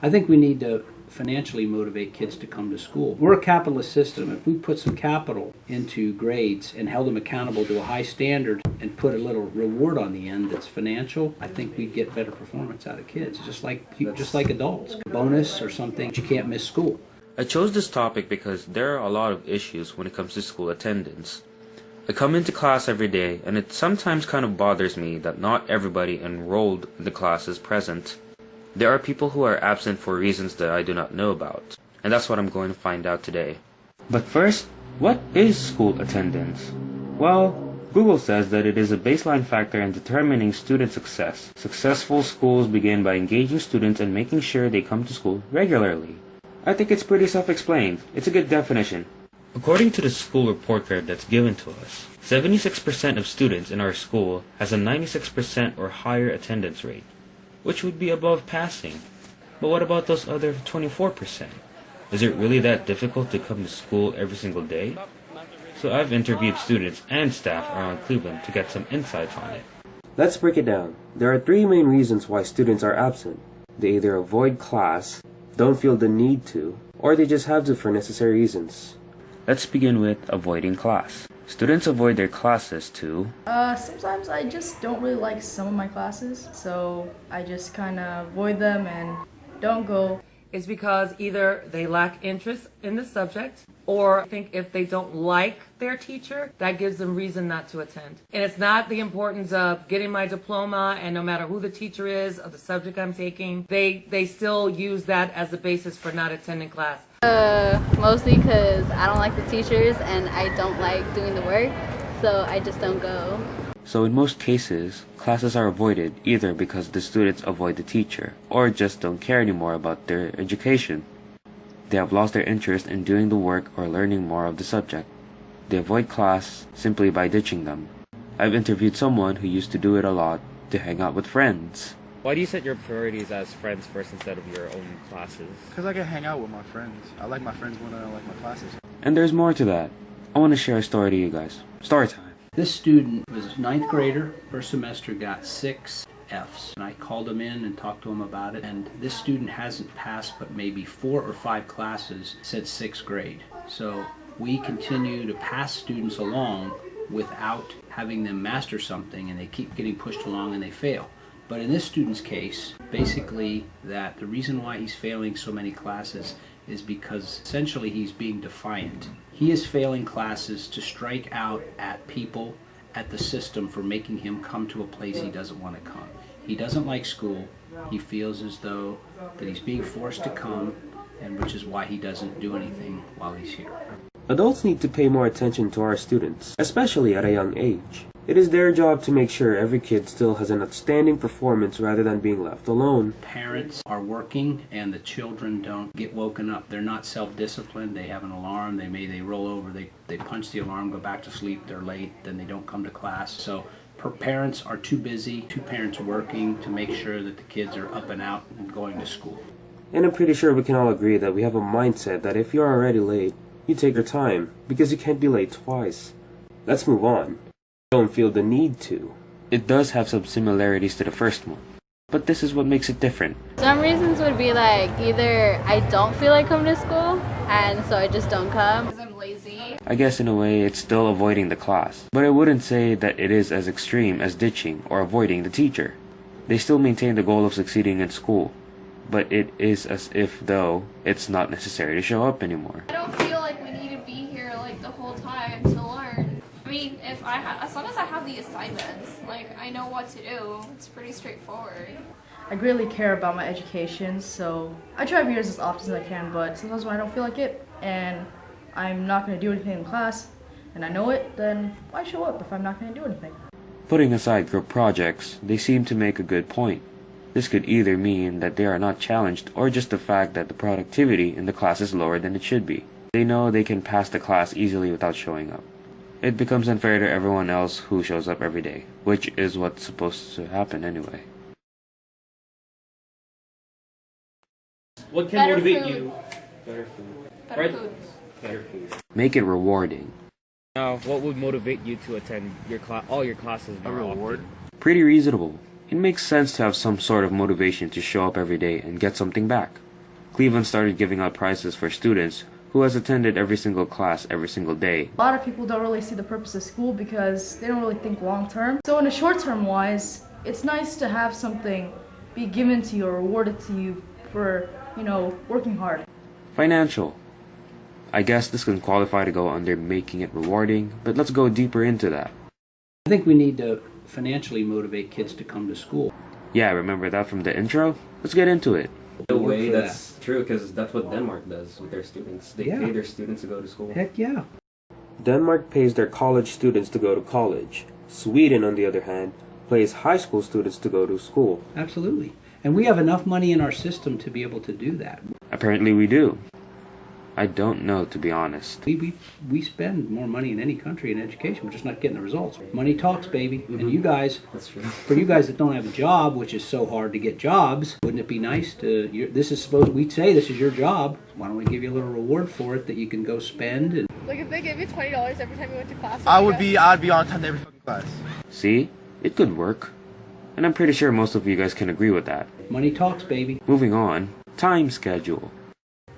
I think we need to financially motivate kids to come to school. We're a capitalist system. If we put some capital into grades and held them accountable to a high standard and put a little reward on the end that's financial, I think we'd get better performance out of kids, just like adults. A bonus or something, you can't miss school. I chose this topic because there are a lot of issues when it comes to school attendance. I come into class every day, and it sometimes kind of bothers me that not everybody enrolled in the class is present. There are people who are absent for reasons that I do not know about, and that's what I'm going to find out today. But first, what is school attendance? Well, Google says that it is a baseline factor in determining student success. Successful schools begin by engaging students and making sure they come to school regularly. I think it's pretty self-explained. It's a good definition. According to the school report card that's given to us, 76% of students in our school has a 96% or higher attendance rate, which would be above passing. But what about those other 24%? Is it really that difficult to come to school every single day? So I've interviewed students and staff around Cleveland to get some insights on it. Let's break it down. There are three main reasons why students are absent. They either avoid class, don't feel the need to, or they just have to for necessary reasons. Let's begin with avoiding class. Students avoid their classes to... Sometimes I just don't really like some of my classes, so I just kind of avoid them and don't go. It's because either they lack interest in the subject, or I think if they don't like their teacher, that gives them reason not to attend. And it's not the importance of getting my diploma, and no matter who the teacher is of the subject I'm taking, they still use that as a basis for not attending class. Mostly because I don't like the teachers and I don't like doing the work, so I just don't go. So in most cases, classes are avoided either because the students avoid the teacher or just don't care anymore about their education. They have lost their interest in doing the work or learning more of the subject. They avoid class simply by ditching them. I've interviewed someone who used to do it a lot to hang out with friends. Why do you set your priorities as friends first instead of your own classes? Because I can hang out with my friends. I like my friends more than I like my classes. And there's more to that. I want to share a story to you guys. Story time. This student was a ninth grader, first semester got 6 Fs. And I called him in and talked to him about it. And this student hasn't passed but maybe 4 or 5 classes since 6th grade. So we continue to pass students along without having them master something, and they keep getting pushed along and they fail. But in this student's case, basically that the reason why he's failing so many classes is because essentially he's being defiant. He is failing classes to strike out at people, at the system, for making him come to a place he doesn't want to come. He doesn't like school. He feels as though that he's being forced to come, and which is why he doesn't do anything while he's here. Adults need to pay more attention to our students, especially at a young age. It is their job to make sure every kid still has an outstanding performance rather than being left alone. Parents are working and the children don't get woken up. They're not self-disciplined. They have an alarm. They roll over. They punch the alarm, go back to sleep. They're late. Then they don't come to class. So parents are too busy. 2 parents working to make sure that the kids are up and out and going to school. And I'm pretty sure we can all agree that we have a mindset that if you're already late, you take your time because you can't be late twice. Let's move on. Don't feel the need to. It does have some similarities to the first one, but this is what makes it different. Some reasons would be like either I don't feel like coming to school and so I just don't come. Because I'm lazy. I guess in a way it's still avoiding the class, but I wouldn't say that it is as extreme as ditching or avoiding the teacher. They still maintain the goal of succeeding in school, but it is as if though it's not necessary to show up anymore. I don't feel like we need to be here like the whole time to learn. I mean, as long as I have the assignments, like I know what to do, it's pretty straightforward. I greatly care about my education, so I try to be here as often as I can, but sometimes when I don't feel like it and I'm not going to do anything in class and I know it, then why show up if I'm not going to do anything? Putting aside group projects, they seem to make a good point. This could either mean that they are not challenged or just the fact that the productivity in the class is lower than it should be. They know they can pass the class easily without showing up. It becomes unfair to everyone else who shows up every day, which is what's supposed to happen anyway. What can Better motivate food. you? Better food. Better Right? food. Better food. Make it rewarding. Now, what would motivate you to attend your all your classes A more reward? often? Pretty reasonable. It makes sense to have some sort of motivation to show up every day and get something back. Cleveland started giving out prizes for students who has attended every single class every single day. A lot of people don't really see the purpose of school because they don't really think long term. So in a short term wise, it's nice to have something be given to you or rewarded to you for, working hard. Financial. I guess this can qualify to go under making it rewarding, but let's go deeper into that. I think we need to financially motivate kids to come to school. Yeah, remember that from the intro? Let's get into it. The way that's true, because that's what Denmark does with their students. They Yeah. pay their students to go to school. Heck yeah. Denmark pays their college students to go to college. Sweden, on the other hand, pays high school students to go to school. Absolutely. And we have enough money in our system to be able to do that. Apparently we do. I don't know, to be honest. We spend more money in any country in education. We're just not getting the results. Money talks, baby. And you guys, That's true. for you guys that don't have a job, which is so hard to get jobs, wouldn't it be nice to, we'd say this is your job. Why don't we give you a little reward for it that you can go spend? And Like if they gave you $20 every time you went to class. I'd be on time to every fucking class. See? It could work. And I'm pretty sure most of you guys can agree with that. money talks, baby. Moving on. Time schedule.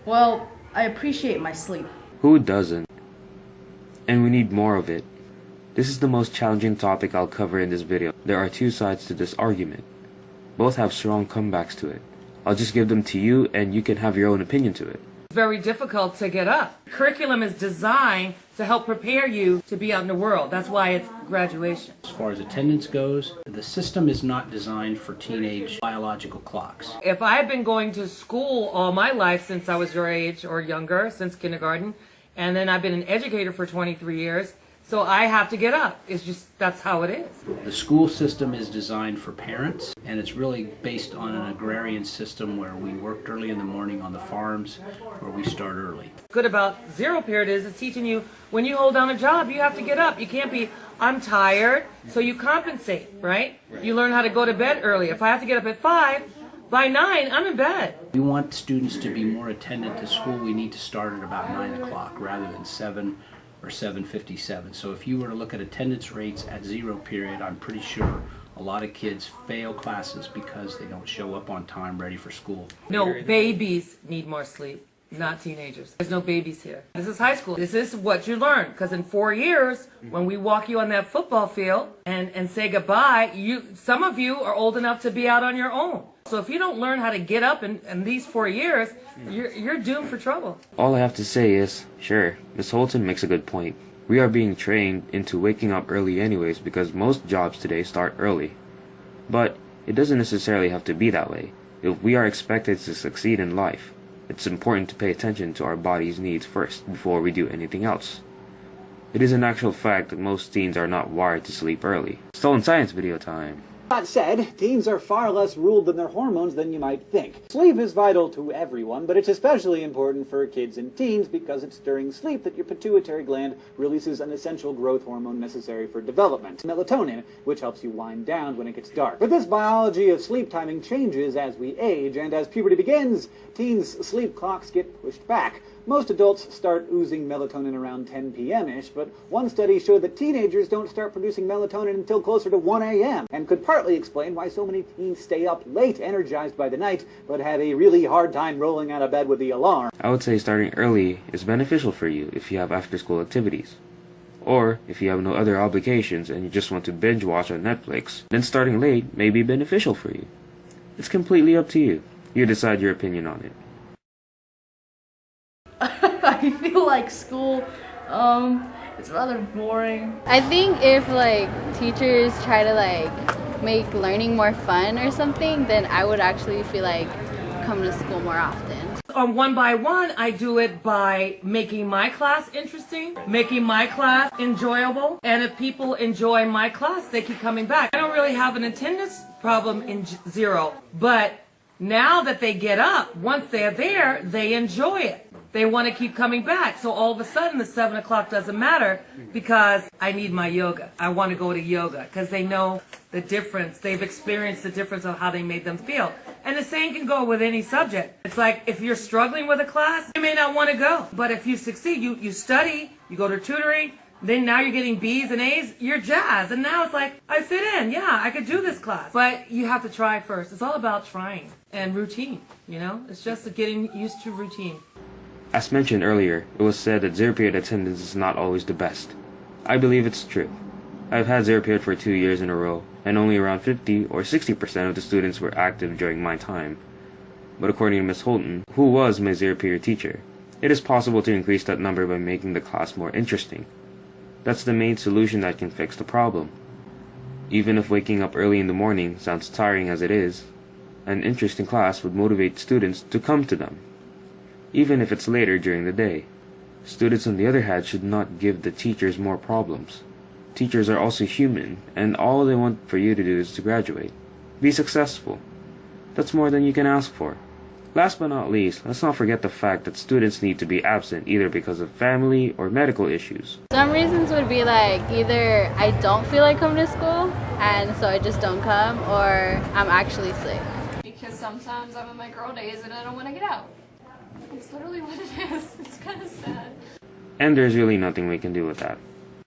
Well, I appreciate my sleep. Who doesn't? And we need more of it. This is the most challenging topic I'll cover in this video. There are two sides to this argument. Both have strong comebacks to it. I'll just give them to you and you can have your own opinion to it. Very difficult to get up. Curriculum is designed to help prepare you to be out in the world. That's why it's graduation. As far as attendance goes, the system is not designed for teenage biological clocks. If I've been going to school all my life since I was your age or younger, since kindergarten, and then I've been an educator for 23 years, so I have to get up. It's just, that's how it is. The school system is designed for parents, and it's really based on an agrarian system where we worked early in the morning on the farms, where we start early. Good about zero period is it's teaching you when you hold down a job, you have to get up. You can't be, I'm tired, so you compensate, right? You learn how to go to bed early. If I have to get up at 5, by 9, I'm in bed. We want students to be more attendant to school. We need to start at about 9 o'clock rather than 7 or 7:57. So if you were to look at attendance rates at zero period, I'm pretty sure a lot of kids fail classes because they don't show up on time ready for school. No, babies need more sleep, not teenagers. There's no babies here. This is high school. This is what you learn. Because in 4 years, when we walk you on that football field and say goodbye, some of you are old enough to be out on your own. So if you don't learn how to get up in these 4 years, you're doomed for trouble. All I have to say is, sure, Miss Holton makes a good point. We are being trained into waking up early anyways because most jobs today start early. But it doesn't necessarily have to be that way. If we are expected to succeed in life, it's important to pay attention to our body's needs first before we do anything else. It is an actual fact that most teens are not wired to sleep early. Stolen Science video time. That said, teens are far less ruled than their hormones than you might think. Sleep is vital to everyone, but it's especially important for kids and teens because it's during sleep that your pituitary gland releases an essential growth hormone necessary for development, melatonin, which helps you wind down when it gets dark. But this biology of sleep timing changes as we age, and as puberty begins, teens' sleep clocks get pushed back. Most adults start oozing melatonin around 10 p.m.-ish, but one study showed that teenagers don't start producing melatonin until closer to 1 a.m., and could partly explain why so many teens stay up late, energized by the night, but have a really hard time rolling out of bed with the alarm. I would say starting early is beneficial for you if you have after-school activities. Or, if you have no other obligations and you just want to binge watch on Netflix, then starting late may be beneficial for you. It's completely up to you. You decide your opinion on it. I feel like school, it's rather boring. I think if teachers try to make learning more fun or something, then I would actually feel like coming to school more often. On one by one, I do it by making my class interesting, making my class enjoyable, and if people enjoy my class, they keep coming back. I don't really have an attendance problem in zero, but now that they get up, once they're there, they enjoy it. They want to keep coming back. So all of a sudden, the 7 o'clock doesn't matter because I need my yoga. I want to go to yoga because they know the difference. They've experienced the difference of how they made them feel. And the same can go with any subject. It's like if you're struggling with a class, you may not want to go. But if you succeed, you study, you go to tutoring, Then now you're getting B's and A's, you're jazzed. And now it's like, I fit in, yeah, I could do this class. But you have to try first. It's all about trying and routine, you know? It's just getting used to routine. As mentioned earlier, it was said that 0 period attendance is not always the best. I believe it's true. I've had 0 period for 2 years in a row, and only around 50 or 60% of the students were active during my time. But according to Ms. Holton, who was my 0 period teacher, it is possible to increase that number by making the class more interesting. That's the main solution that can fix the problem. Even if waking up early in the morning sounds tiring as it is, an interesting class would motivate students to come to them, even if it's later during the day. Students, on the other hand, should not give the teachers more problems. Teachers are also human, and all they want for you to do is to graduate. Be successful. That's more than you can ask for. Last but not least, let's not forget the fact that students need to be absent either because of family or medical issues. Some reasons would be like either I don't feel like coming to school and so I just don't come, or I'm actually sick. Because sometimes I'm on my girl days and I don't want to get out. It's literally what it is. It's kind of sad. And there's really nothing we can do with that.